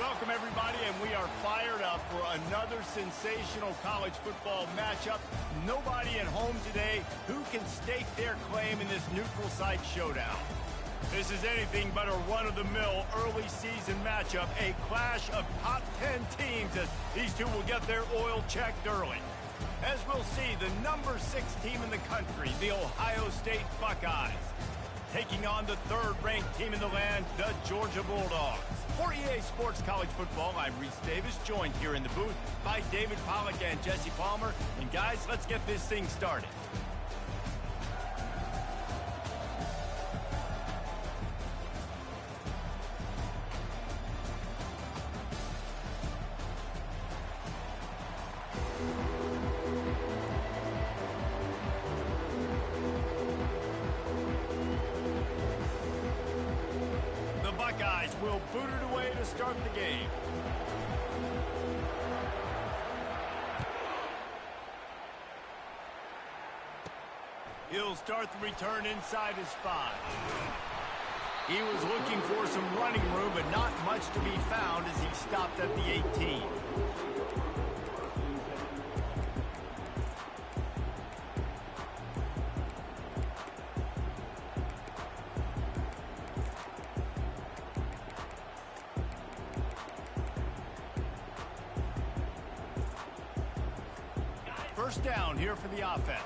Welcome, everybody, and we are fired up for another sensational college football matchup. Nobody at home today who can stake their claim in this neutral site showdown. This is anything but a run-of-the-mill early season matchup, a clash of top 10 teams as these two will get their oil checked early. As we'll see, the number 6 team in the country, the Ohio State Buckeyes, taking on the third-ranked team in the land, the Georgia Bulldogs. For EA Sports College Football, I'm Reese Davis, joined here in the booth by David Pollack and Jesse Palmer. And guys, let's get this thing started. Will boot it away to start the game. He'll start the return inside his 5. He was looking for some running room, but not much to be found as he stopped at the 18. First down here for the offense.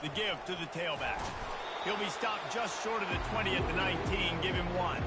The give to the tailback. He'll be stopped just short of the 20 at the 19. Give him 1.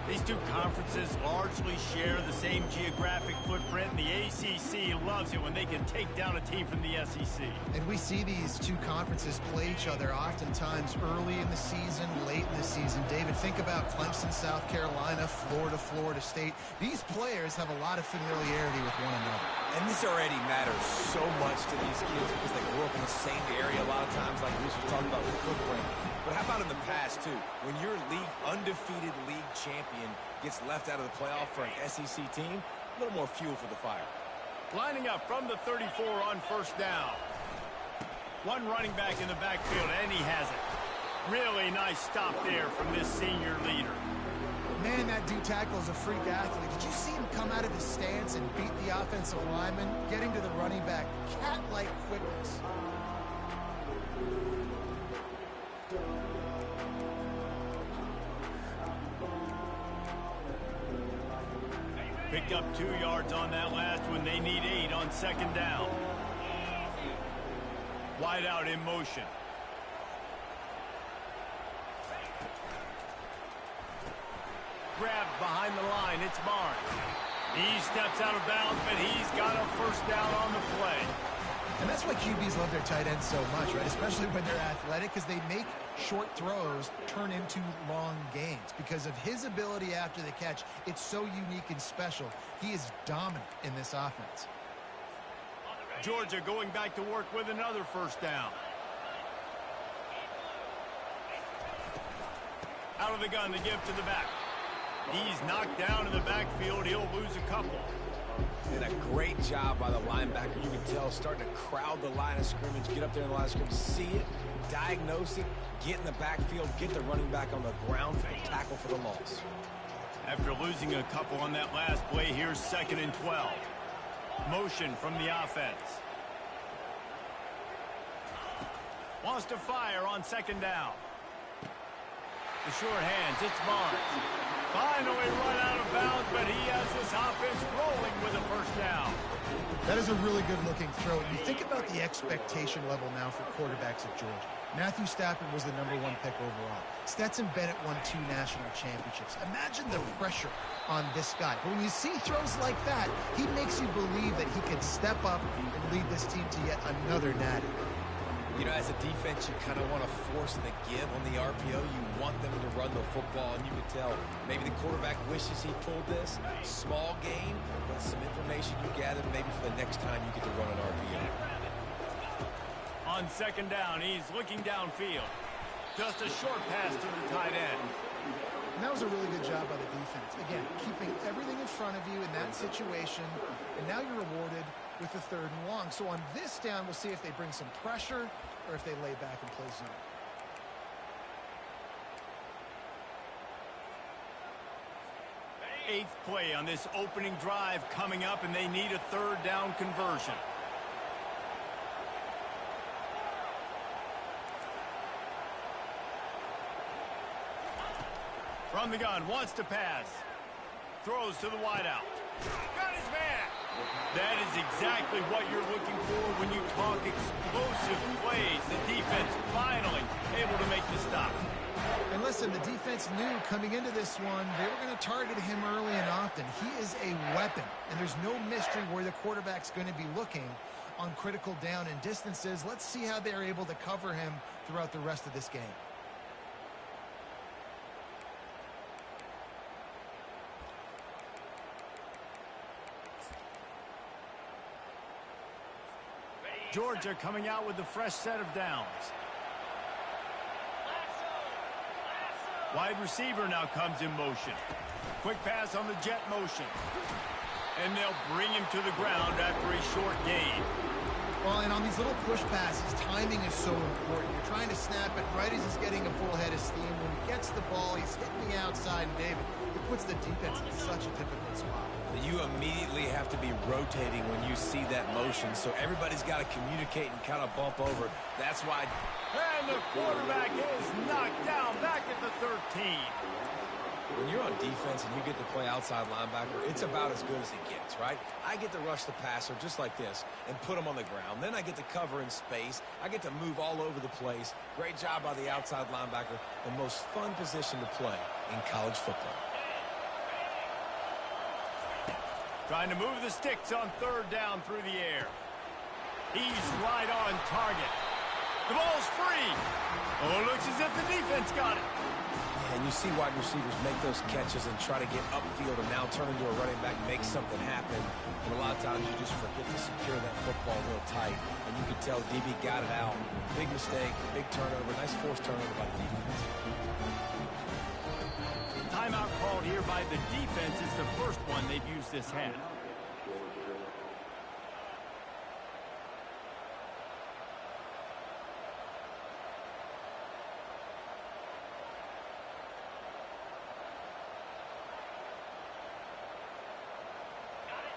These two conferences largely share the same geographic footprint, and the ACC loves it when they can take down a team from the SEC. And we see these two conferences play each other oftentimes early in the season, late in the season. David, think about Clemson, South Carolina, Florida, Florida State. These players have a lot of familiarity with one another. And this already matters so much to these kids because they grew up in the same area a lot of times, like we were talking about with footprint. But how about in the past, too? When your undefeated league champion gets left out of the playoff for an SEC team, a little more fuel for the fire. Lining up from the 34 on first down. One running back in the backfield, and he has it. Really nice stop there from this senior leader. Man, that D tackle is a freak athlete. Did you see him come out of his stance and beat the offensive lineman, getting to the running back? Cat-like quickness. Picked up 2 yards on that last one. They need 8 on second down. Wide out in motion. Grabbed behind the line. It's Barnes. He steps out of bounds, but he's got a first down on the play. And that's why QBs love their tight ends so much, right? Especially when they're athletic, because they make short throws turn into long gains. Because of his ability after the catch, it's so unique and special. He is dominant in this offense. Georgia going back to work with another first down. Out of the gun, the give to the back. He's knocked down in the backfield. He'll lose a couple. And a great job by the linebacker. You can tell starting to crowd the line of scrimmage, get up there in the line of scrimmage, see it, diagnose it, get in the backfield, get the running back on the ground for the tackle for the loss. After losing a couple on that last play, here's 2nd and 12. Motion from the offense. Wants to fire on second down. The short hands, it's Barnes. Finally run out of bounds, but he has this offense rolling with a first down. That is a really good-looking throw. You think about the expectation level now for quarterbacks at Georgia. Matthew Stafford was the #1 pick overall. Stetson Bennett won 2 national championships. Imagine the pressure on this guy. But when you see throws like that, he makes you believe that he can step up and lead this team to yet another natty. You know, as a defense, you kind of want to force the give on the RPO. You want them to run the football, and you can tell maybe the quarterback wishes he pulled this. Small gain, but some information you gathered maybe for the next time you get to run an RPO. On second down, he's looking downfield. Just a short pass to the tight end. And that was a really good job by the defense. Again, keeping everything in front of you in that situation, and now you're rewarded with the 3rd and long. So on this down, we'll see if they bring some pressure or if they lay back and play zone. 8th play on this opening drive coming up, and they need a third down conversion. From the gun, wants to pass. Throws to the wideout. Got his man. That is exactly what you're looking for when you talk explosive plays. The defense finally able to make the stop. And listen, the defense knew coming into this one, they were going to target him early and often. He is a weapon, and there's no mystery where the quarterback's going to be looking on critical down and distances. Let's see how they're able to cover him throughout the rest of this game. Georgia coming out with a fresh set of downs. Wide receiver now comes in motion. Quick pass on the jet motion. And they'll bring him to the ground after a short gain. Well, and on these little push passes, timing is so important. You're trying to snap it right as he's getting a full head of steam. When he gets the ball, he's hitting the outside, and David, it puts the defense in such a difficult spot. You immediately have to be rotating when you see that motion, so everybody's got to communicate and kind of bump over. That's why. And the quarterback is knocked down back at the 13. When you're on defense and you get to play outside linebacker, it's about as good as it gets, right? I get to rush the passer just like this and put him on the ground. Then I get to cover in space. I get to move all over the place. Great job by the outside linebacker. The most fun position to play in college football. Trying to move the sticks on third down through the air. He's right on target. The ball's free. Oh, it looks as if the defense got it. And you see wide receivers make those catches and try to get upfield and now turn into a running back, make something happen. And a lot of times you just forget to secure that football real tight. And you can tell DB got it out. Big mistake, big turnover, nice forced turnover by the defense. Timeout called here by the defense. It's the first one they've used this half.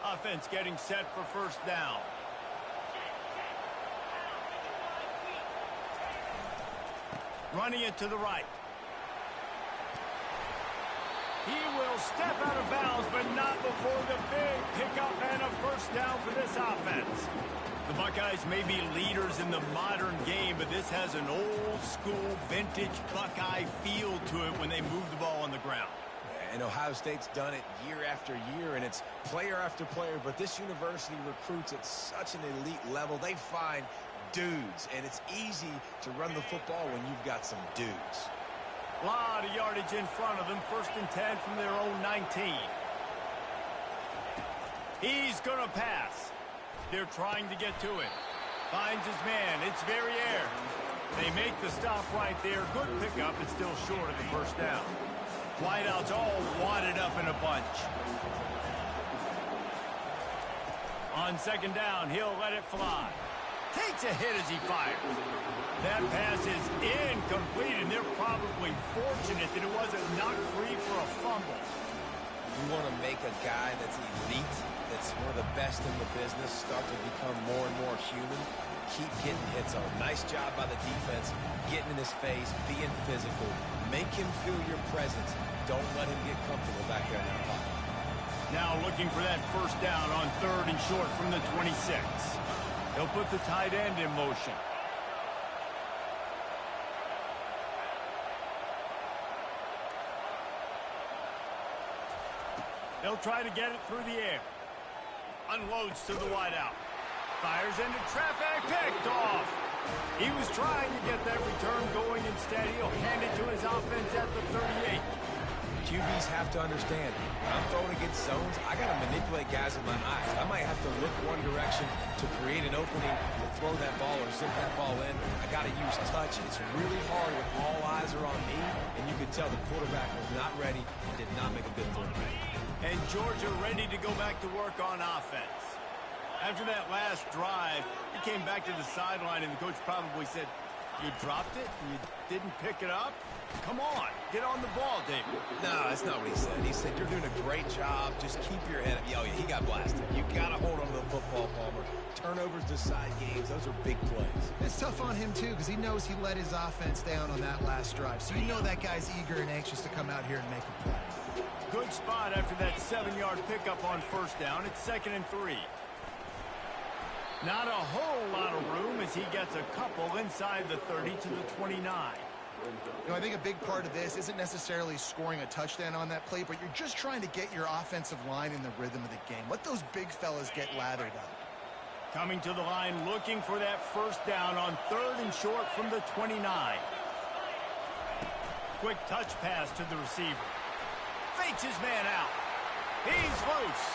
Offense getting set for first down. Running it to the right. He will step out of bounds, but not before the big pickup and a first down for this offense. The Buckeyes may be leaders in the modern game, but this has an old-school, vintage Buckeye feel to it when they move the ball on the ground. And Ohio State's done it year after year, and it's player after player, but this university recruits at such an elite level. They find dudes, and it's easy to run the football when you've got some dudes. A lot of yardage in front of them. 1st and 10 from their own 19. He's going to pass. They're trying to get to it. Finds his man. It's Verrier. They make the stop right there. Good pickup. It's still short of the first down. Wideouts all wadded up in a bunch. On 2nd down, he'll let it fly. Takes a hit as he fires. That pass is incomplete, and they're probably fortunate that it wasn't knocked free for a fumble. You want to make a guy that's elite, that's one of the best in the business, start to become more and more human. Keep getting hits on. Nice job by the defense, getting in his face, being physical. Make him feel your presence. Don't let him get comfortable back there in that pocket. Now looking for that first down on 3rd and short from the 26. He'll put the tight end in motion. They'll try to get it through the air. Unloads to the wideout. Fires into traffic. Picked off. He was trying to get that return going. Instead, he'll hand it to his offense at the 38. QBs have to understand, when I'm throwing against zones, I got to manipulate guys with my eyes. I might have to look one direction to create an opening to throw that ball or zip that ball in. I got to use touch. It's really hard when all eyes are on me, and you could tell the quarterback was not ready and did not make a good throw. And Georgia ready to go back to work on offense. After that last drive, he came back to the sideline, and the coach probably said, "You dropped it? You didn't pick it up? Come on, get on the ball, David. No, that's not what he said. He said, you're doing a great job. Just keep your head up. Oh, yeah, he got blasted. You got to hold on to the football, Palmer. Turnovers decide games. Those are big plays. It's tough on him, too, because he knows he let his offense down on that last drive. So you know that guy's eager and anxious to come out here and make a play. Good spot after that 7-yard pickup on first down. It's 2nd and 3. Not a whole lot of room as he gets a couple inside the 30 to the 29. You know, I think a big part of this isn't necessarily scoring a touchdown on that play, but you're just trying to get your offensive line in the rhythm of the game. Let those big fellas get lathered up. Coming to the line looking for that first down on 3rd and short from the 29. Quick touch pass to the receiver. Fakes his man out. He's loose.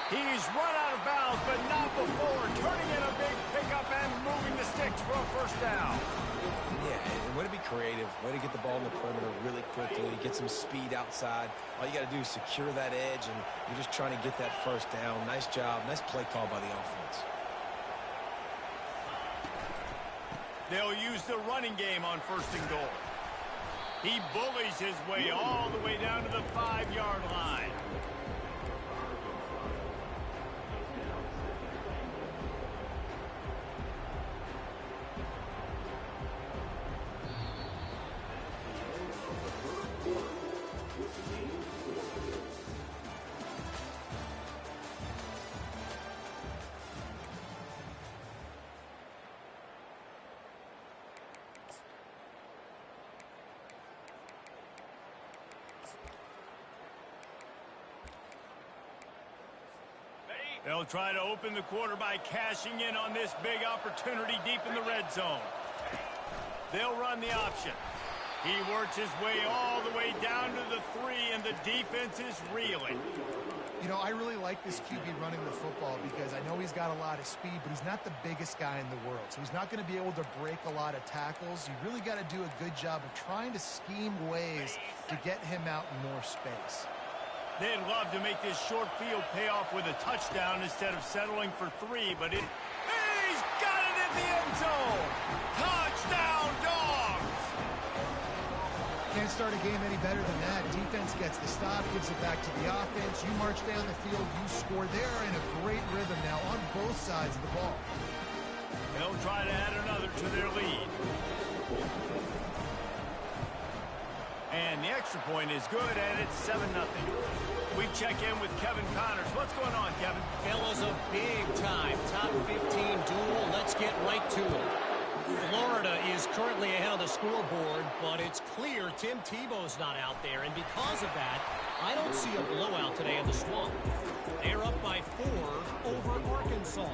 He's run out of bounds, but not before turning in a big pickup and moving the sticks for a first down. Yeah, and way to be creative, way to get the ball in the perimeter really quickly, get some speed outside. All you got to do is secure that edge, and you're just trying to get that first down. Nice job, nice play call by the offense. They'll use the running game on 1st and goal. He bullies his way all the way down to the 5-yard line. They'll try to open the quarter by cashing in on this big opportunity deep in the red zone. They'll run the option. He works his way all the way down to the 3, and the defense is reeling. You know, I really like this QB running the football because I know he's got a lot of speed, but he's not the biggest guy in the world. So he's not going to be able to break a lot of tackles. You really got to do a good job of trying to scheme ways to get him out in more space. They'd love to make this short field pay off with a touchdown instead of settling for 3, but he's got it in the end zone! Touchdown, Dogs! Can't start a game any better than that. Defense gets the stop, gives it back to the offense. You march down the field, you score. They're in a great rhythm now on both sides of the ball. They'll try to add another to their lead. And the extra point is good, and it's 7-0. We check in with Kevin Connors. What's going on, Kevin? Fellas, a big-time top 15 duel. Let's get right to it. Florida is currently ahead on the scoreboard, but it's clear Tim Tebow's not out there, and because of that, I don't see a blowout today in the Swamp. They're up by 4 over Arkansas.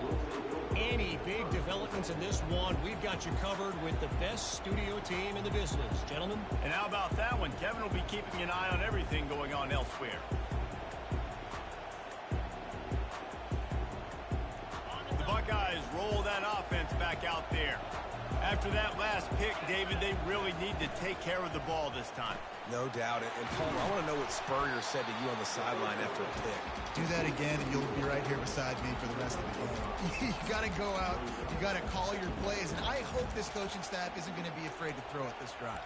Any big developments in this one, we've got you covered with the best studio team in the business, gentlemen. And how about that one? Kevin will be keeping an eye on everything going on elsewhere. The Buckeyes roll that offense back out there. After that last pick, David, they really need to take care of the ball this time. No doubt. And Palmer, I want to know what Spurrier said to you on the sideline after a pick. Do that again, and you'll be right here beside me for the rest of the game. You got to go out. You got to call your plays, and I hope this coaching staff isn't going to be afraid to throw at this drive.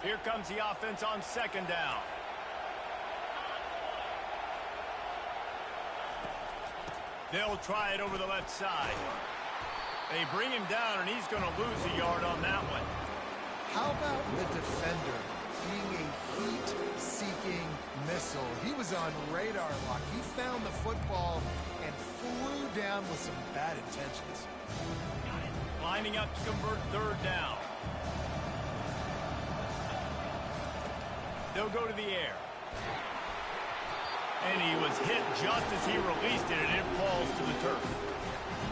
Here comes the offense on 2nd down. They'll try it over the left side. They bring him down, and he's going to lose a yard on that one. How about the defender being a heat-seeking missile? He was on radar lock. He found the football and flew down with some bad intentions. Lining up to convert 3rd down. They'll go to the air. And he was hit just as he released it, and it falls to the turf.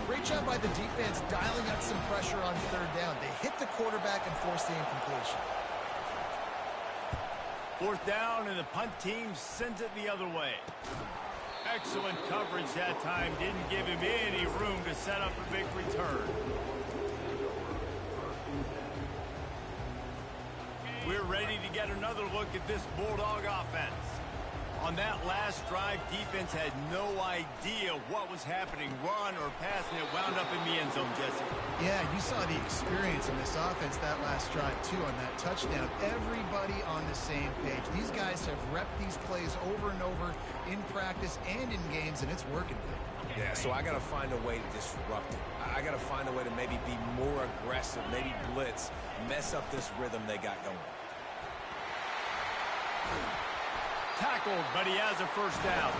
Great job by the defense dialing up some pressure on 3rd down. They hit the quarterback and forced the incompletion. 4th down, and the punt team sends it the other way. Excellent coverage that time. Didn't give him any room to set up a big return. We're we're ready to get another look at this Bulldog offense. On that last drive, defense had no idea what was happening. Run or pass, and it wound up in the end zone, Jesse. Yeah, you saw the experience in this offense that last drive, too, on that touchdown. Everybody on the same page. These guys have repped these plays over and over in practice and in games, and it's working. Yeah, so I got to find a way to disrupt it. I got to find a way to maybe be more aggressive, maybe blitz, mess up this rhythm they got going. Tackled, but he has a first down.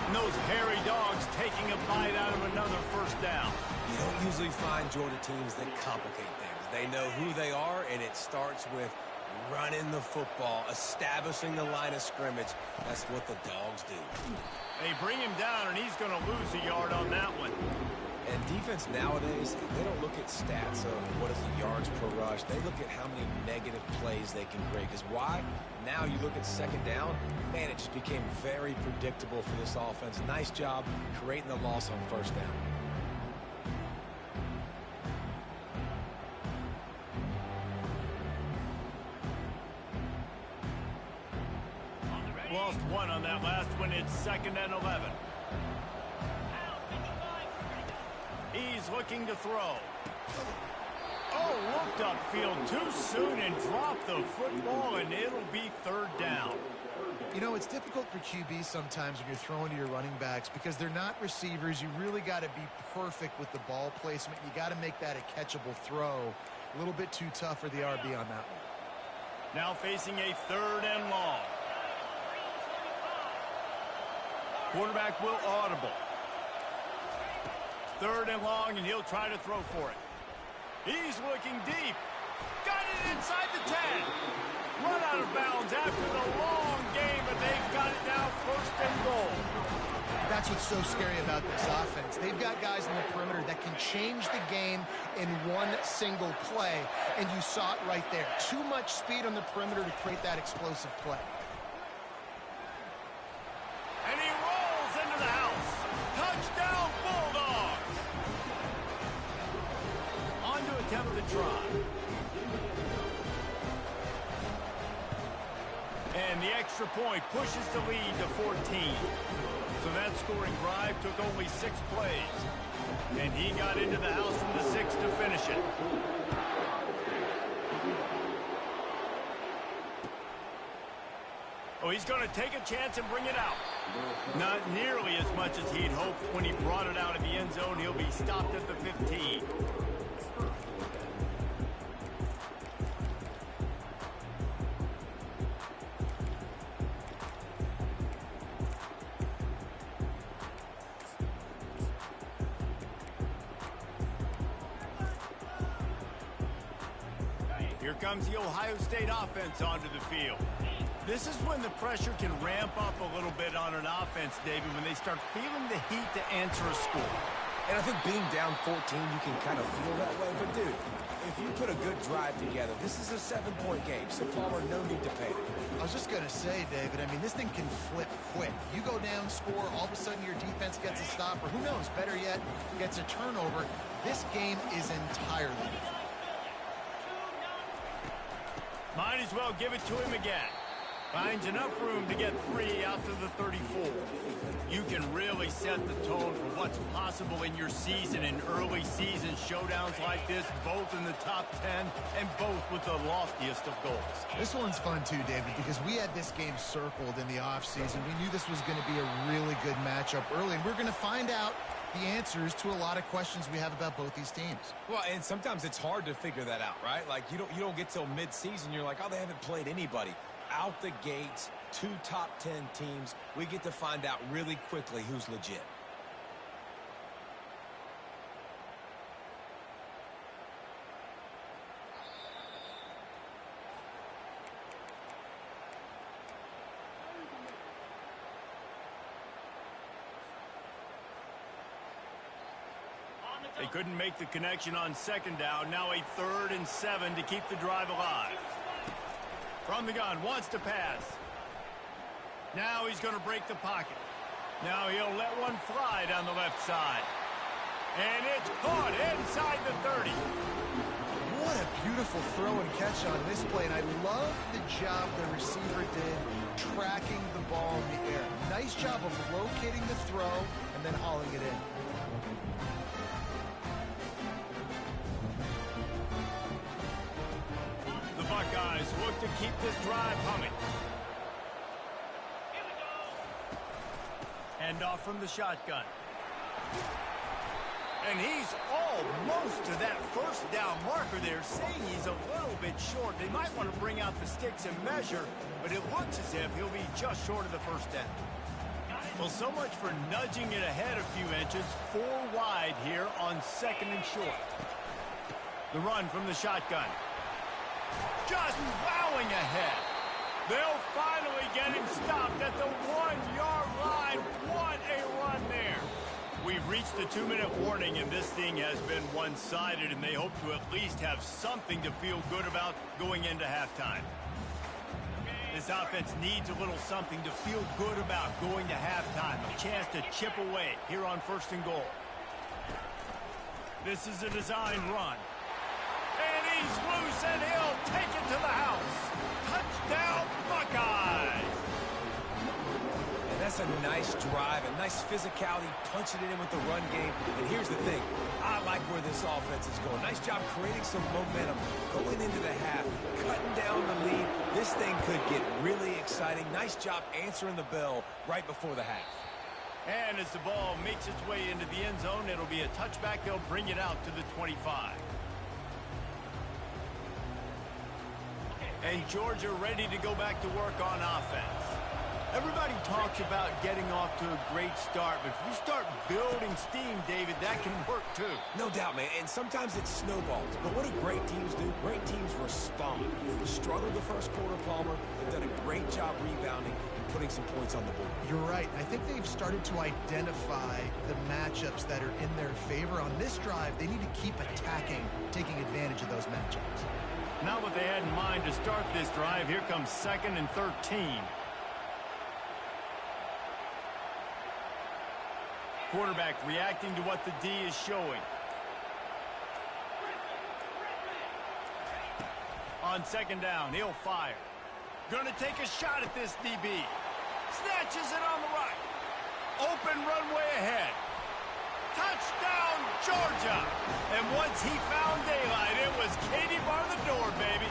And those hairy dogs taking a bite out of another first down. You don't usually find Georgia teams that complicate things. They know who they are, and it starts with running the football, establishing the line of scrimmage. That's what the dogs do. They bring him down, and he's going to lose a yard on that one. And defense nowadays, they don't look at stats of what is the yards per rush. They look at how many negative plays they can create. Because why? Now you look at second down, man, it just became very predictable for this offense. Nice job creating the loss on first down. Lost one on that last one. It's 2nd and 11. He's looking to throw. Oh, looked upfield too soon and dropped the football, and it'll be 3rd down. You know, it's difficult for QB sometimes when you're throwing to your running backs because they're not receivers. You really got to be perfect with the ball placement. You got to make that a catchable throw. A little bit too tough for the RB on that one. Now facing a 3rd and long. Quarterback will audible. 3rd and long, and he'll try to throw for it. He's looking deep. Got it inside the 10. Run out of bounds after the long game, but they've got it now 1st and goal. That's what's so scary about this offense. They've got guys in the perimeter that can change the game in one single play, and you saw it right there. Too much speed on the perimeter to create that explosive play. And he rolls into the house. Touchdown, Bulldogs! On to attempt the try. And the extra point pushes the lead to 14. So that scoring drive took only 6 plays. And he got into the house from the 6 to finish it. Oh, he's going to take a chance and bring it out. Not nearly as much as he'd hoped when he brought it out of the end zone. He'll be stopped at the 15. Here comes the Ohio State offense onto the field. This is when the pressure can ramp up a little bit on an offense, David, when they start feeling the heat to answer a score. And I think being down 14, you can kind of feel that way. But, dude, if you put a good drive together, this is a 7-point game. So, Palmer, no need to panic. I was just going to say, David, I mean, this thing can flip quick. You go down, score, all of a sudden your defense gets a stop, or who knows, better yet, gets a turnover. This game is entirely different. Might as well give it to him again. Finds enough room to get 3 out to the 34. You can really set the tone for what's possible in your season in early season showdowns like this, both in the top 10 and both with the loftiest of goals. This one's fun too, David, because we had this game circled in the offseason. We knew this was going to be a really good matchup early, and we're going to find out the answers to a lot of questions we have about both these teams. Well, and sometimes it's hard to figure that out, right? Like, you don't get till mid-season, you're like, oh, they haven't played anybody. Out the gates, 2 top 10 teams, we get to find out really quickly who's legit. They couldn't make the connection on 2nd down. Now a 3rd and 7 to keep the drive alive. From the gun, wants to pass. Now he's going to break the pocket. Now he'll let one fly down the left side. And it's caught inside the 30. What a beautiful throw and catch on this play, and I love the job the receiver did tracking the ball in the air. Nice job of locating the throw and then hauling it in. The Buckeyes look to keep this drive humming. Hand off from the shotgun. And he's almost to that first down marker there, saying he's a little bit short. They might want to bring out the sticks and measure, but it looks as if he'll be just short of the first down. Well, so much for nudging it ahead a few inches. 4 wide here on 2nd and short. The run from the shotgun. Just plowing ahead. They'll finally get him stopped at the 1-yard line. What a run there. We've reached the 2-minute warning, and this thing has been one-sided, and they hope to at least have something to feel good about going into halftime. This offense needs a little something to feel good about going to halftime. A chance to chip away here on 1st and goal. This is a design run. And he's loose, and he'll take it to the house. Touchdown, Buckeyes! And that's a nice drive, a nice physicality, punching it in with the run game. And here's the thing. I like where this offense is going. Nice job creating some momentum, going into the half, cutting down the lead. This thing could get really exciting. Nice job answering the bell right before the half. And as the ball makes its way into the end zone, it'll be a touchback. They'll bring it out to the 25. And Georgia ready to go back to work on offense. Everybody talks about getting off to a great start, but if you start building steam, David, that can work too. No doubt, man, and sometimes it snowballs. But what do great teams do? Great teams respond. They struggled the first quarter, Palmer. They've done a great job rebounding and putting some points on the board. You're right. I think they've started to identify the matchups that are in their favor. On this drive, they need to keep attacking, taking advantage of those matchups. Not what they had in mind to start this drive. Here comes 2nd and 13. Quarterback reacting to what the D is showing. On 2nd down, he'll fire. Gonna take a shot at this DB. Snatches it on the right. Open runway ahead. Touchdown, Georgia! And once he found daylight, it was Katie bar the door, baby.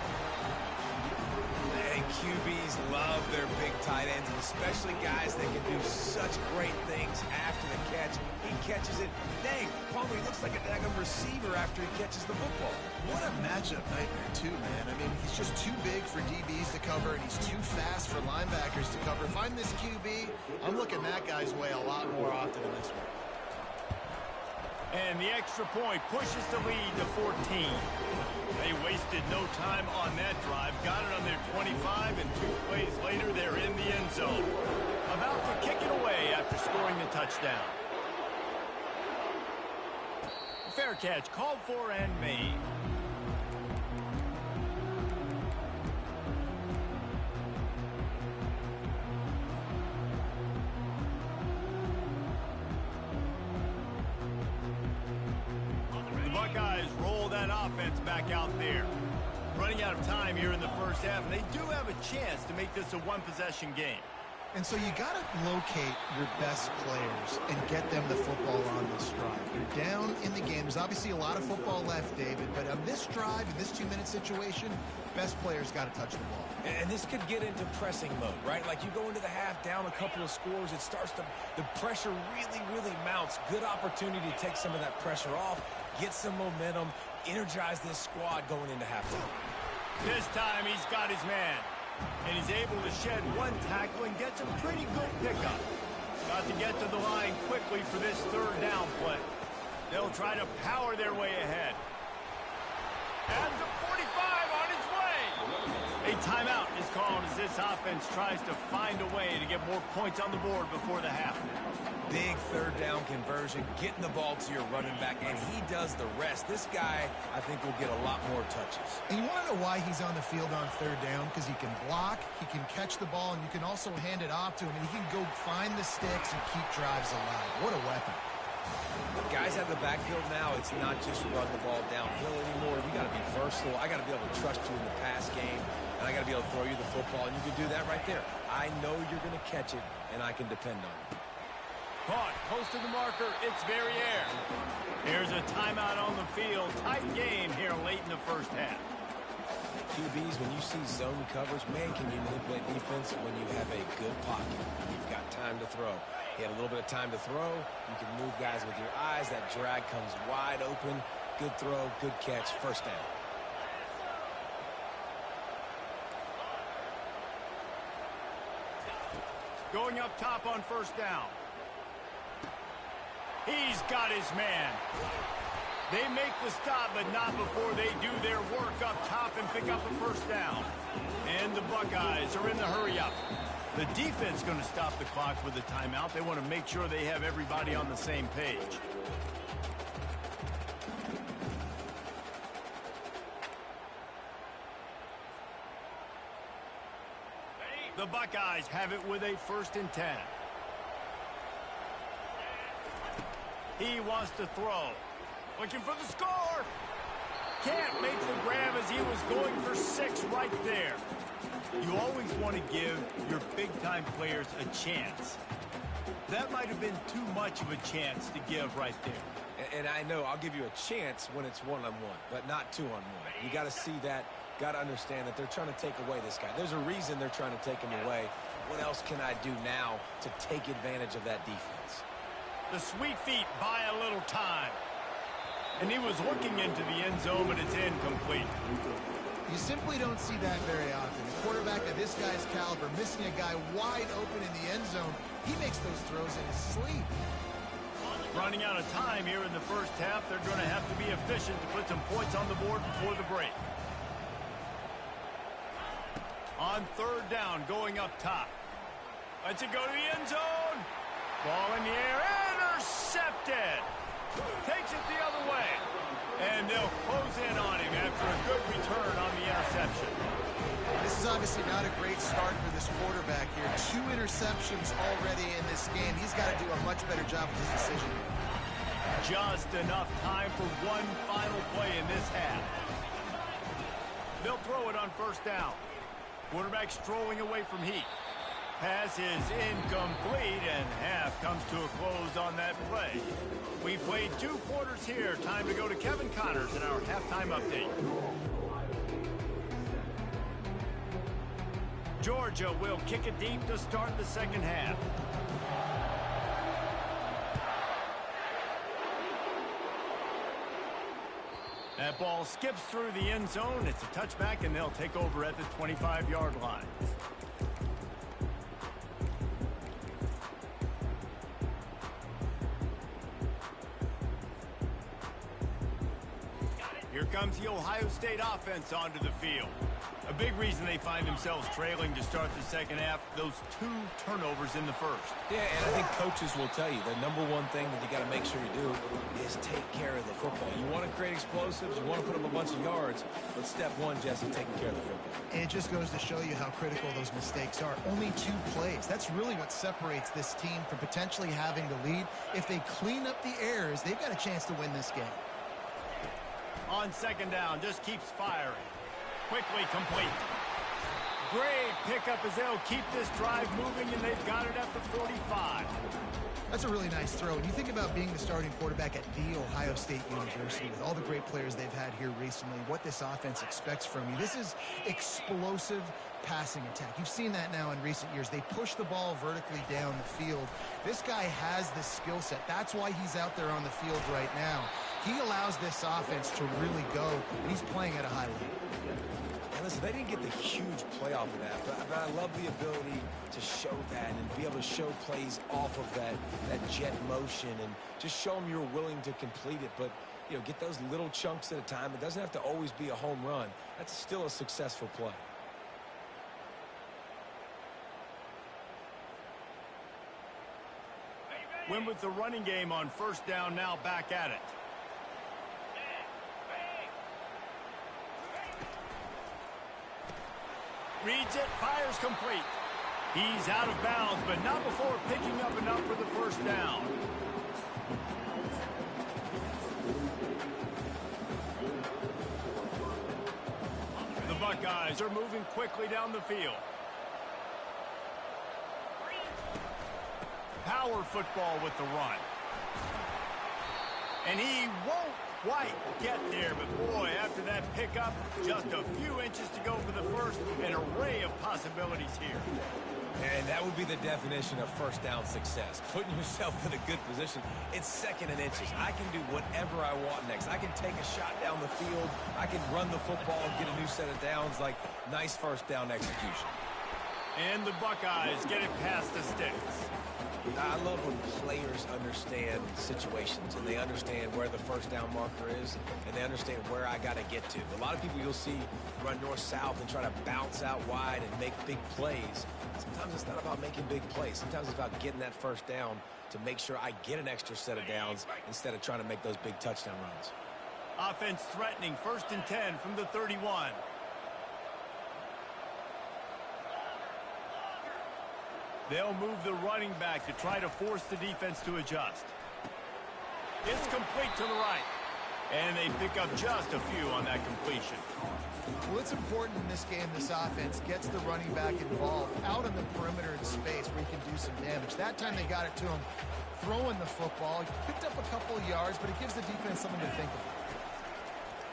And QBs love their big tight ends, and especially guys that can do such great things after the catch. He catches it. Dang, Palmer, he looks like a daggum receiver after he catches the football. What a matchup nightmare, too, man. I mean, he's just too big for DBs to cover, and he's too fast for linebackers to cover. If I'm this QB, I'm looking that guy's way a lot more often than this one. And the extra point pushes the lead to 14. They wasted no time on that drive. Got it on their 25, and 2 plays later, they're in the end zone. About to kick it away after scoring the touchdown. Fair catch called for and made. Buckeyes roll that offense back out there. Running out of time here in the first half, and they do have a chance to make this a one-possession game. And so you got to locate your best players and get them the football on this drive. You're down in the game. There's obviously a lot of football left, David, but on this drive, in this 2-minute situation, best players got to touch the ball. And this could get into pressing mode, right? Like you go into the half down a couple of scores, it starts to, the pressure really mounts. Good opportunity to take some of that pressure off, get some momentum, energize this squad going into halftime. This time he's got his man. And he's able to shed one tackle and get some pretty good pickup. Got to get to the line quickly for this 3rd down play. They'll try to power their way ahead. And the 45 on its way. A timeout is called as this offense tries to find a way to get more points on the board before the half. Big 3rd down conversion, getting the ball to your running back, and he does the rest. This guy, I think, will get a lot more touches. And you want to know why he's on the field on 3rd down? Because he can block, he can catch the ball, and you can also hand it off to him, and he can go find the sticks and keep drives alive. What a weapon. Guys out of the backfield now, it's not just run the ball downhill anymore. You got to be versatile. I got to be able to trust you in the pass game, and I got to be able to throw you the football, and you can do that right there. I know you're going to catch it, and I can depend on you. Caught, close to the marker, it's Verrier. Here's a timeout on the field. Tight game here late in the first half. QBs, when you see zone coverage, man, can you manipulate defense when you have a good pocket. You've got time to throw. He had a little bit of time to throw. You can move guys with your eyes. That drag comes wide open. Good throw, good catch, first down. Going up top on first down. He's got his man. They make the stop, but not before they do their work up top and pick up a first down. And the Buckeyes are in the hurry-up. The defense going to stop the clock with a timeout. They want to make sure they have everybody on the same page. The Buckeyes have it with a 1st and 10. He wants to throw. Looking for the score. Can't make the grab as he was going for 6 right there. You always want to give your big-time players a chance. That might have been too much of a chance to give right there. And I know I'll give you a chance when it's one-on-one, but not two-on-one. You got to see that, got to understand that they're trying to take away this guy. There's a reason they're trying to take him away. What else can I do now to take advantage of that defense? The sweet feet buy a little time. And he was looking into the end zone, but it's incomplete. You simply don't see that very often. A quarterback of this guy's caliber missing a guy wide open in the end zone. He makes those throws in his sleep. Running out of time here in the first half. They're going to have to be efficient to put some points on the board before the break. On 3rd down, going up top. Lets it go to the end zone. Ball in the air. Intercepted. Takes it the other way. And they'll close in on him after a good return on the interception. This is obviously not a great start for this quarterback here. 2 interceptions already in this game. He's got to do a much better job with his decision. Just enough time for one final play in this half. They'll throw it on 1st down. Quarterback strolling away from heat. Pass is incomplete, and half comes to a close on that play. We played 2 quarters here. Time to go to Kevin Connors in our halftime update. Georgia will kick it deep to start the second half. That ball skips through the end zone. It's a touchback, and they'll take over at the 25-yard line. Here comes the Ohio State offense onto the field. A big reason they find themselves trailing to start the second half, those 2 turnovers in the first. Yeah, and I think coaches will tell you the number one thing that you got to make sure you do is take care of the football. You want to create explosives, you want to put up a bunch of yards, but step 1, Jesse, taking care of the football. And it just goes to show you how critical those mistakes are. Only 2 plays. That's really what separates this team from potentially having the lead. If they clean up the errors, they've got a chance to win this game. On 2nd down, just keeps firing. Quickly complete. Great pickup as they'll keep this drive moving, and they've got it at the 45. That's a really nice throw. And you think about being the starting quarterback at The Ohio State University with all the great players they've had here recently, what this offense expects from you. This is explosive passing attack. You've seen that now in recent years. They push the ball vertically down the field. This guy has the skill set. That's why he's out there on the field right now. He allows this offense to really go, and he's playing at a high level. And listen, they didn't get the huge play off of that, but I love the ability to show that and be able to show plays off of that jet motion and just show them you're willing to complete it. But, you know, get those little chunks at a time. It doesn't have to always be a home run. That's still a successful play. Win with the running game on 1st down, now back at it. Reads it, fires complete. He's out of bounds, but not before picking up enough for the 1st down. Buckeyes are moving quickly down the field. Power football with the run. And he won't quite get there, but boy, after that pickup, just a few inches to go for the first. An array of possibilities here. And that would be the definition of first down success. Putting yourself in a good position. It's second and inches. I can do whatever I want next. I can take a shot down the field. I can run the football and get a new set of downs. Like, nice first down execution. And the Buckeyes get it past the sticks. I love when players understand situations and they understand where the first down marker is and they understand where I got to get to. A lot of people you'll see run north-south and try to bounce out wide and make big plays. Sometimes it's not about making big plays. Sometimes it's about getting that first down to make sure I get an extra set of downs instead of trying to make those big touchdown runs. Offense threatening, 1st and 10 from the 31. They'll move the running back to try to force the defense to adjust. It's complete to the right. And they pick up just a few on that completion. Well, it's important in this game this offense gets the running back involved out on the perimeter in space where he can do some damage. That time they got it to him throwing the football. He picked up a couple of yards, but it gives the defense something to think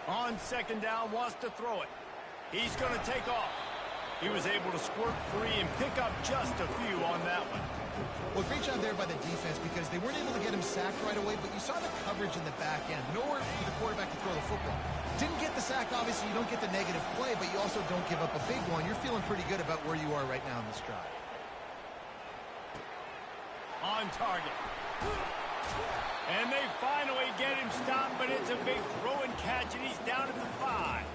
about. On 2nd down, wants to throw it. He's going to take off. He was able to squirt free and pick up just a few on that one. Well, great job there by the defense because they weren't able to get him sacked right away, but you saw the coverage in the back end. Nowhere for the quarterback to throw the football. Didn't get the sack, obviously. You don't get the negative play, but you also don't give up a big one. You're feeling pretty good about where you are right now in this drive. On target. And they finally get him stopped, but it's a big throw and catch, and he's down at the 5.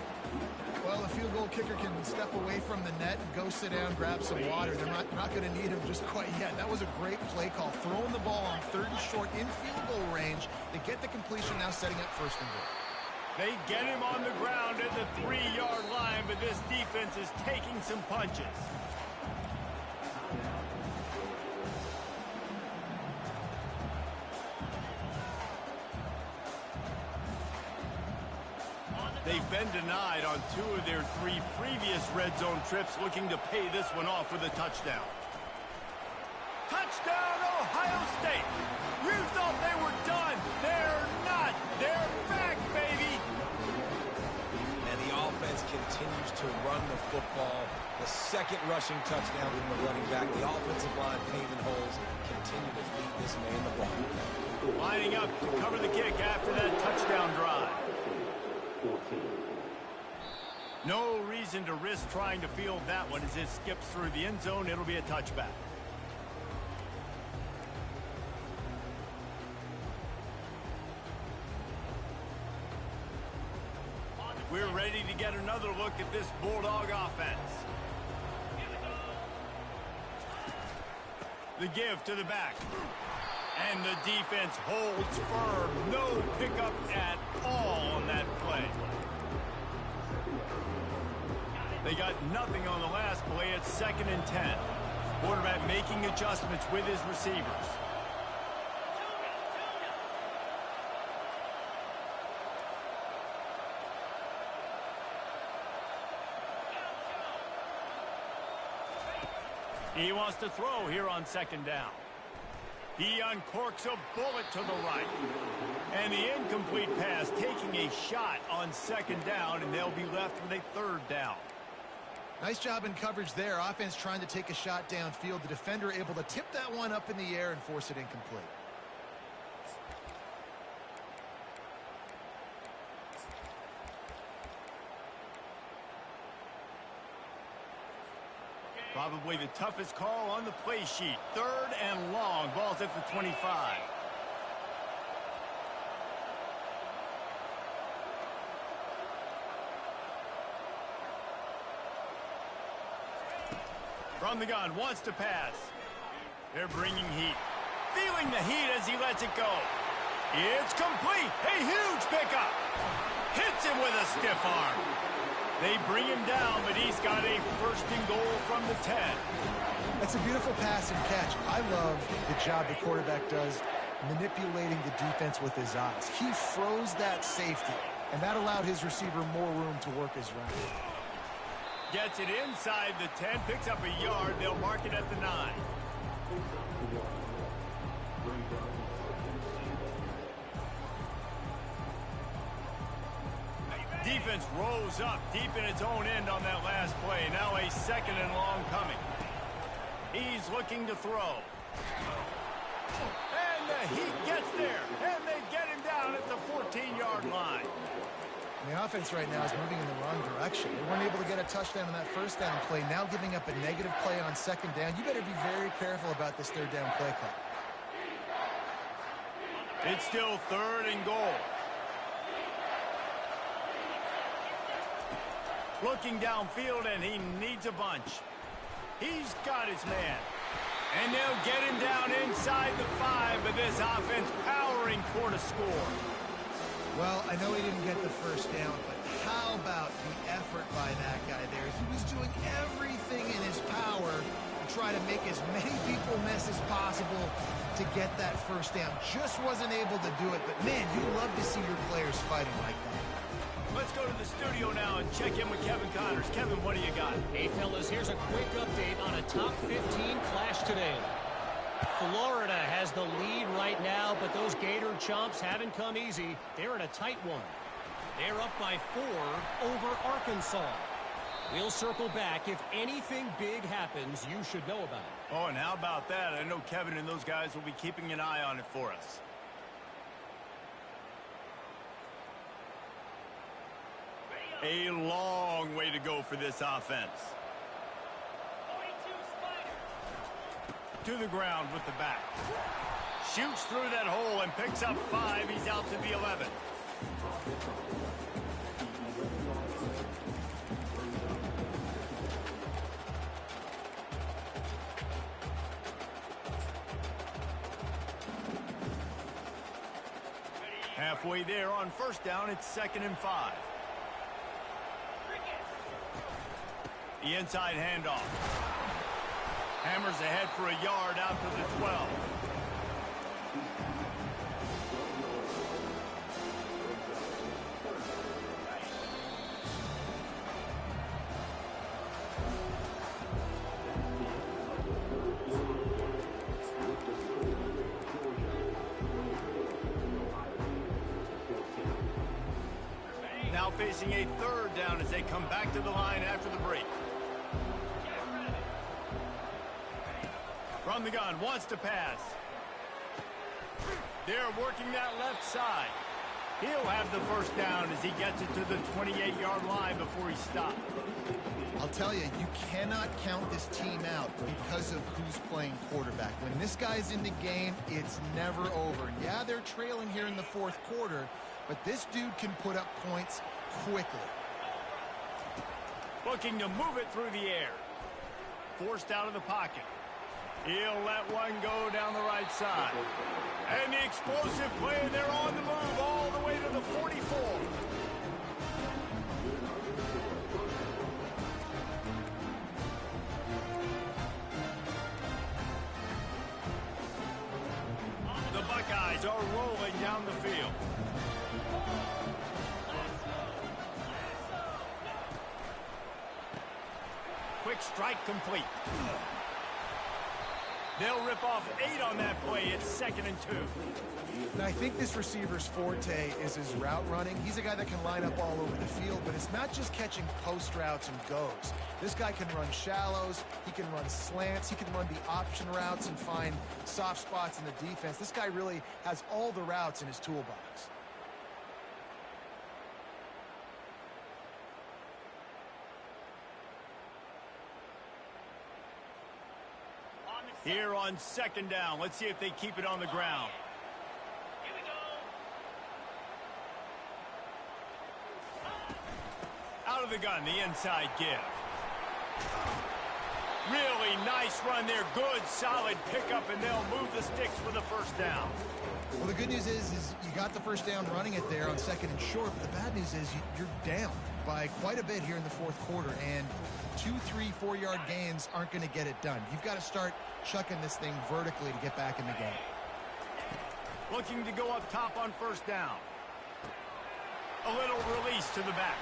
Well, the field goal kicker can step away from the net and go sit down, grab some water. They're not going to need him just quite yet. That was a great play call. Throwing the ball on 3rd and short in field goal range. They get the completion, now setting up 1st and goal. They get him on the ground at the 3-yard line, but this defense is taking some punches. They've been denied on 2 of their 3 previous red zone trips, looking to pay this one off with a touchdown. Touchdown, Ohio State! You thought they were done. They're not. They're back, baby! And the offense continues to run the football. The 2nd rushing touchdown from the running back. The offensive line paving holes continue to feed this man the ball. Lining up to cover the kick after that touchdown drive. No reason to risk trying to field that one as it skips through the end zone. It'll be a touchback. We're ready to get another look at this Bulldog offense. The give to the back. And the defense holds firm. No pickup at all on that play. They got nothing on the last play. It's 2nd and 10. Quarterback making adjustments with his receivers. He wants to throw here on 2nd down. He uncorks a bullet to the right. And the incomplete pass taking a shot on 2nd down, and they'll be left with a 3rd down. Nice job in coverage there. Offense trying to take a shot downfield. The defender able to tip that one up in the air and force it incomplete. Probably the toughest call on the play sheet. 3rd and long. Ball's at the 25. From the gun, wants to pass. They're bringing heat. Feeling the heat as he lets it go. It's complete. A huge pickup. Hits him with a stiff arm. They bring him down, but he's got a 1st and goal from the 10. That's a beautiful pass and catch. I love the job the quarterback does manipulating the defense with his eyes. He froze that safety, and that allowed his receiver more room to work his route. Gets it inside the 10, picks up a yard. They'll mark it at the 9. Defense rolls up deep in its own end on that last play. Now a 2nd and long coming. He's looking to throw. And he gets there. And they get him down at the 14-yard line. The offense right now is moving in the wrong direction. They weren't able to get a touchdown on that first down play. Now giving up a negative play on 2nd down. You better be very careful about this 3rd down play call. It's still 3rd and goal. Looking downfield, and he needs a bunch. He's got his man. And they'll get him down inside the 5, but this offense powering toward a score. Well, I know he didn't get the first down, but how about the effort by that guy there? He was doing everything in his power to try to make as many people miss as possible to get that first down. Just wasn't able to do it, but man, you love to see your players fighting like that. Let's go to the studio now and check in with Kevin Connors. Kevin, what do you got? Hey, fellas, here's a quick update on a top 15 clash today. Florida has the lead right now, but those Gator chomps haven't come easy. They're in a tight one. They're up by 4 over Arkansas. We'll circle back. If anything big happens, you should know about it. Oh, and how about that? I know Kevin and those guys will be keeping an eye on it for us. A long way to go for this offense. To the ground with the back. Shoots through that hole and picks up 5. He's out to the 11. Halfway there on 1st down, it's 2nd and 5. The inside handoff. Hammers ahead for a yard out to the 12. Now facing a 3rd down as they come back to the line after the break. From the gun, wants to pass. They're working that left side. He'll have the 1st down as he gets it to the 28-yard line before he stopped. I'll tell you, you cannot count this team out because of who's playing quarterback. When this guy's in the game, it's never over. Yeah, they're trailing here in the 4th quarter, but this dude can put up points quickly. Looking to move it through the air. Forced out of the pocket. He'll let one go down the right side. And the explosive play, and they're on the move all the way to the 44. The Buckeyes are rolling down the field. Quick strike complete. They'll rip off 8 on that play. It's 2nd and 2. Now, I think this receiver's forte is his route running. He's a guy that can line up all over the field, but it's not just catching post routes and goes. This guy can run shallows. He can run slants. He can run the option routes and find soft spots in the defense. This guy really has all the routes in his toolbox. Here on 2nd down. Let's see if they keep it on the ground. Here we go. Out of the gun, the inside give. Really nice run there. Good, solid pickup, and they'll move the sticks for the 1st down. Well, the good news is you got the 1st down running it there on 2nd and short, but the bad news is you're down by quite a bit here in the 4th quarter, and 2, 3, 4-yard gains aren't going to get it done. You've got to start chucking this thing vertically to get back in the game. Looking to go up top on 1st down. A little release to the back.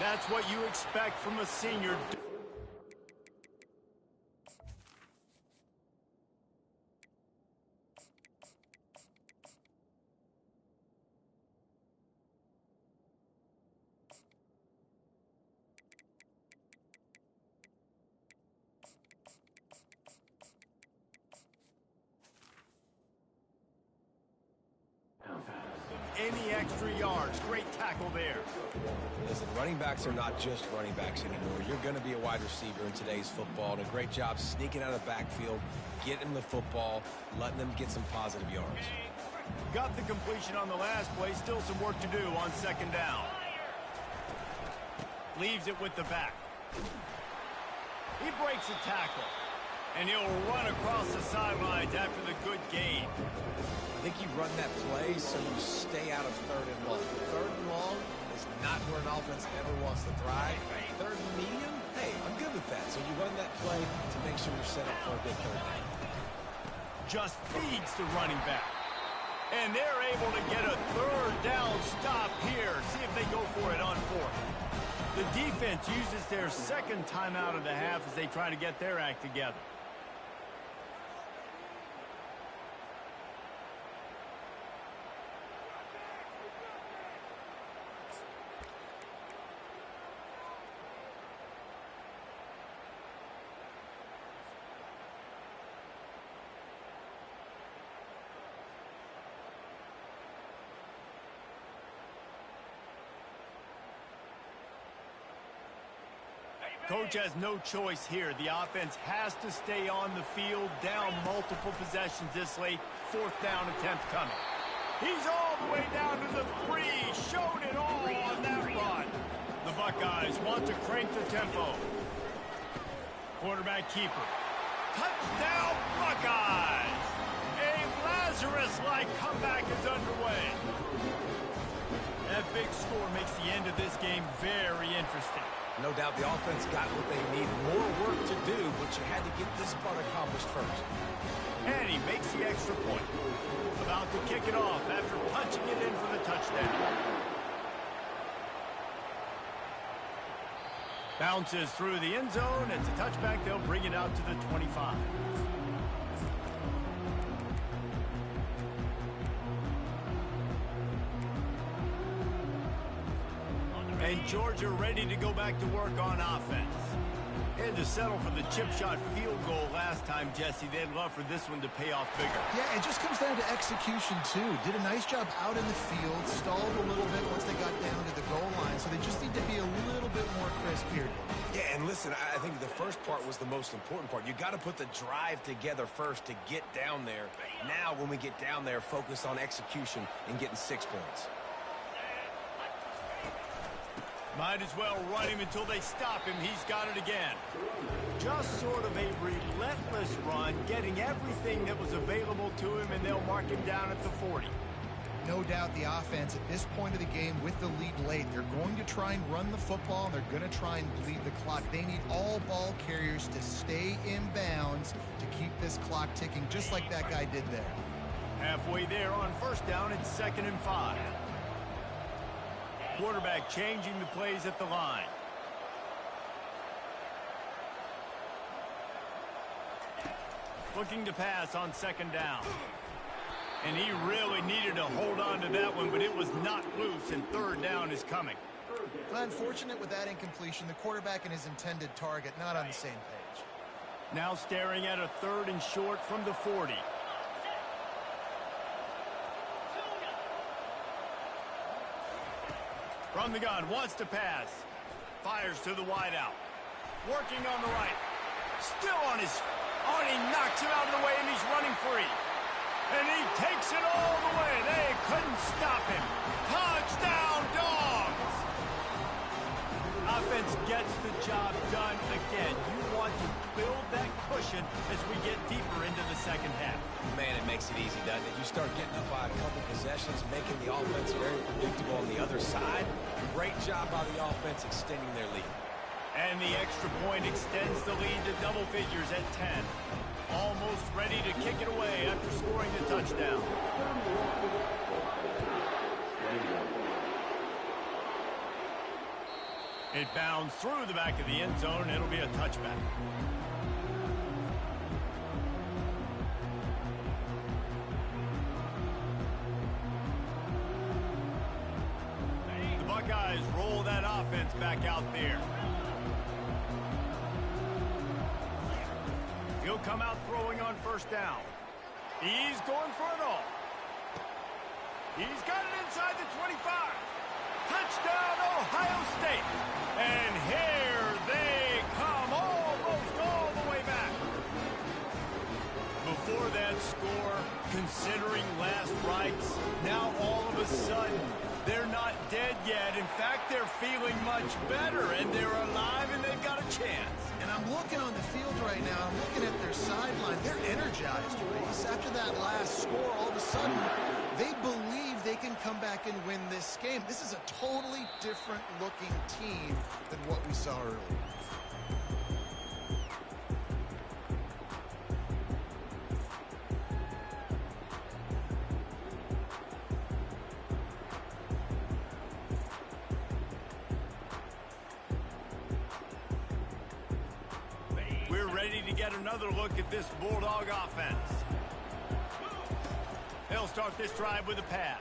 That's what you expect from a senior. Any extra yards. Great tackle there. Listen, running backs are not just running backs anymore. You're going to be a wide receiver in today's football. And a great job sneaking out of the backfield, getting the football, letting them get some positive yards. Got the completion on the last play. Still some work to do on second down. Leaves it with the back. He breaks a tackle. And he'll run across the sidelines after the good gain. I think you run that play so you stay out of third and long. Third and long is not where an offense ever wants to thrive. Third and medium, hey, I'm good with that. So you run that play to make sure you're set up for a good third down. Just feeds the running back. And they're able to get a third down stop here. See if they go for it on fourth. The defense uses their second timeout of the half as they try to get their act together. Coach has no choice here. The offense has to stay on the field, down multiple possessions this late. Fourth down attempt coming. He's all the way down to the 3. Showed it all on that run. The Buckeyes want to crank the tempo. Quarterback keeper. Touchdown Buckeyes! A Lazarus-like comeback is underway. That big score makes the end of this game very interesting. No doubt the offense got what they need. More work to do, but you had to get this part accomplished first. And he makes the extra point. About to kick it off after punching it in for the touchdown. Bounces through the end zone. It's a touchback. They'll bring it out to the 25. And Georgia ready to go back to work on offense. They had to settle for the chip shot field goal last time, Jesse. They'd love for this one to pay off bigger. Yeah, it just comes down to execution, too. Did a nice job out in the field, stalled a little bit once they got down to the goal line, so they just need to be a little bit more crisp here. Yeah, and listen, I think the first part was the most important part. You got to put the drive together first to get down there. Now, when we get down there, focus on execution and getting 6 points. Might as well run him until they stop him. He's got it again. Just sort of a relentless run, getting everything that was available to him, and they'll mark him down at the 40. No doubt the offense at this point of the game with the lead late, they're going to try and run the football, and they're going to try and bleed the clock. They need all ball carriers to stay in bounds to keep this clock ticking, just like that guy did there. Halfway there on first down, it's 2nd and 5. Quarterback changing the plays at the line. Looking to pass on 2nd down. And he really needed to hold on to that one, but it was not loose, and 3rd down is coming. Well, unfortunate with that incompletion, the quarterback and his intended target not on the same page. Now staring at a 3rd and short from the 40. From the gun, wants to pass. Fires to the wideout. Working on the right. Still on his... Oh, and he knocks him out of the way, and he's running free. And he takes it all the way. They couldn't stop him. Touchdown, Dogs! Offense gets the job done again. You want to build that cushion as we get deeper into the second half. Man, it makes it easy, doesn't it? You start getting up by a couple possessions, making the offense very predictable on the other side. Great job by the offense extending their lead. And the extra point extends the lead to double figures at 10. Almost ready to kick it away after scoring the touchdown. It bounds through the back of the end zone. It'll be a touchback. The Buckeyes roll that offense back out there. He'll come out throwing on first down. He's going for it all. He's got it inside the 25. Touchdown, Ohio State. And here they come, almost all the way back. Before that score, considering last rites, now all of a sudden, they're not dead yet. In fact, they're feeling much better, and they're alive, and they've got a chance. And I'm looking on the field right now. I'm looking at their sideline. They're energized, Reese. After that last score, all of a sudden, they believe they can come back and win this game. This is a totally different looking team than what we saw earlier. We're ready to get another look at this Bulldog offense. They'll start this drive with a pass.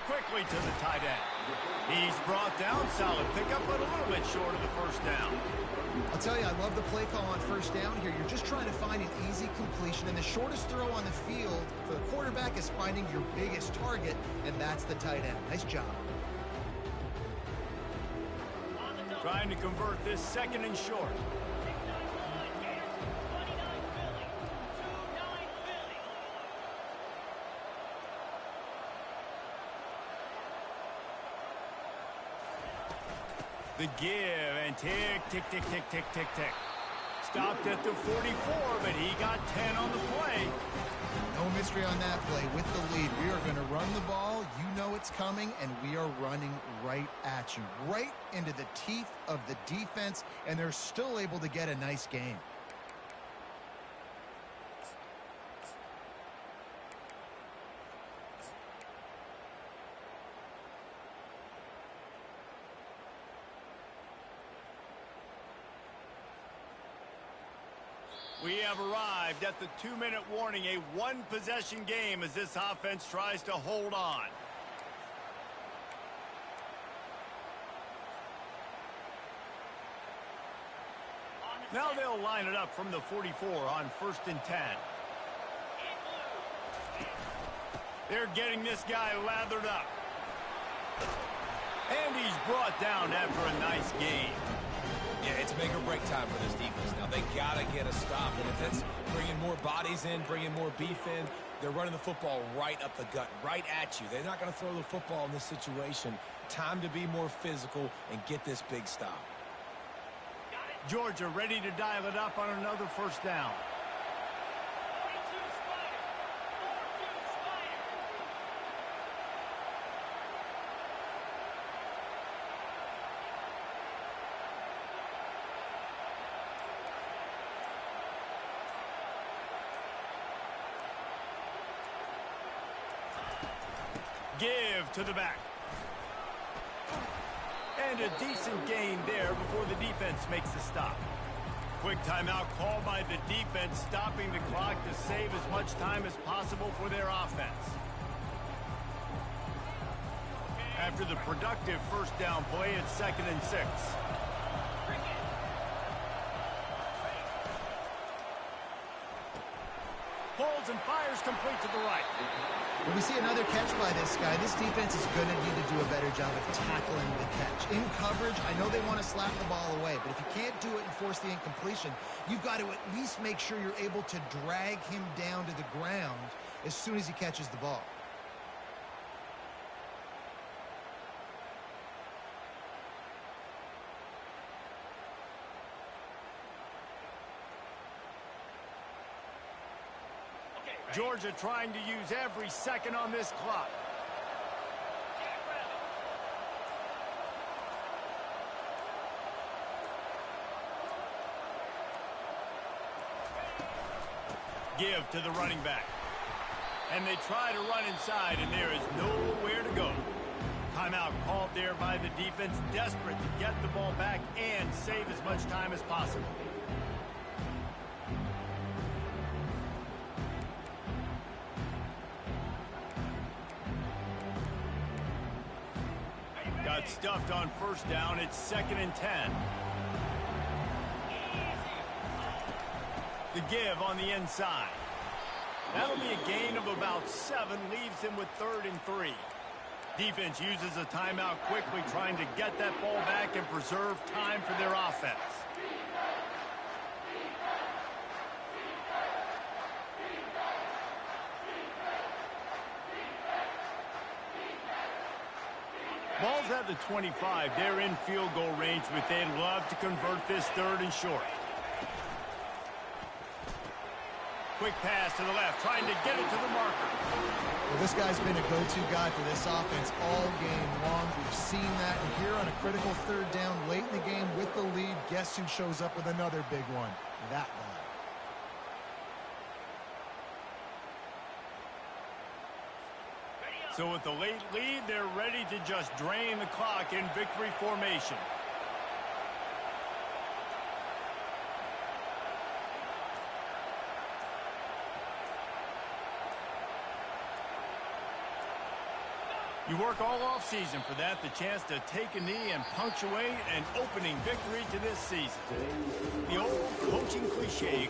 Quickly to the tight end. He's brought down. Solid pickup, but a little bit short of the first down. I'll tell you, I love the play call on first down here. You're just trying to find an easy completion, and the shortest throw on the field for the quarterback is finding your biggest target, and that's the tight end. Nice job. Trying to convert this second and short. The give, and tick, tick, tick, tick, tick, tick, tick. Stopped at the 44, but he got 10 on the play. No mystery on that play. With the lead, we are going to run the ball. You know it's coming, and we are running right at you. Right into the teeth of the defense, and they're still able to get a nice game. We have arrived at the 2-minute warning, a one-possession game as this offense tries to hold on. Now they'll line it up from the 44 on 1st and 10. They're getting this guy lathered up. And he's brought down after a nice game. Yeah, it's make or break time for this defense. Now, they got to get a stop. And if it's bringing more bodies in, bringing more beef in, they're running the football right up the gut, right at you. They're not going to throw the football in this situation. Time to be more physical and get this big stop. Georgia ready to dial it up on another first down. Give to the back. And a decent gain there before the defense makes the stop. Quick timeout called by the defense, stopping the clock to save as much time as possible for their offense. After the productive first down play, it's 2nd and 6. Holds and fires complete to the right. When we see another catch by this guy, this defense is going to need to do a better job of tackling the catch. In coverage, I know they want to slap the ball away, but if you can't do it and force the incompletion, you've got to at least make sure you're able to drag him down to the ground as soon as he catches the ball. Georgia trying to use every second on this clock. Give to the running back. And they try to run inside, and there is nowhere to go. Timeout called there by the defense, desperate to get the ball back and save as much time as possible. Got stuffed on first down. It's 2nd and 10. The give on the inside. That'll be a gain of about 7, leaves him with 3rd and 3. Defense uses a timeout quickly, trying to get that ball back and preserve time for their offense. Ball's at the 25. They're in field goal range, but they'd love to convert this 3rd and short. Quick pass to the left, trying to get it to the marker. Well, this guy's been a go-to guy for this offense all game long. We've seen that here on a critical 3rd down late in the game with the lead. Guess who shows up with another big one? That guy. So with the late lead, they're ready to just drain the clock in victory formation. You work all off-season for that, the chance to take a knee and punctuate an opening victory to this season. The old coaching cliche,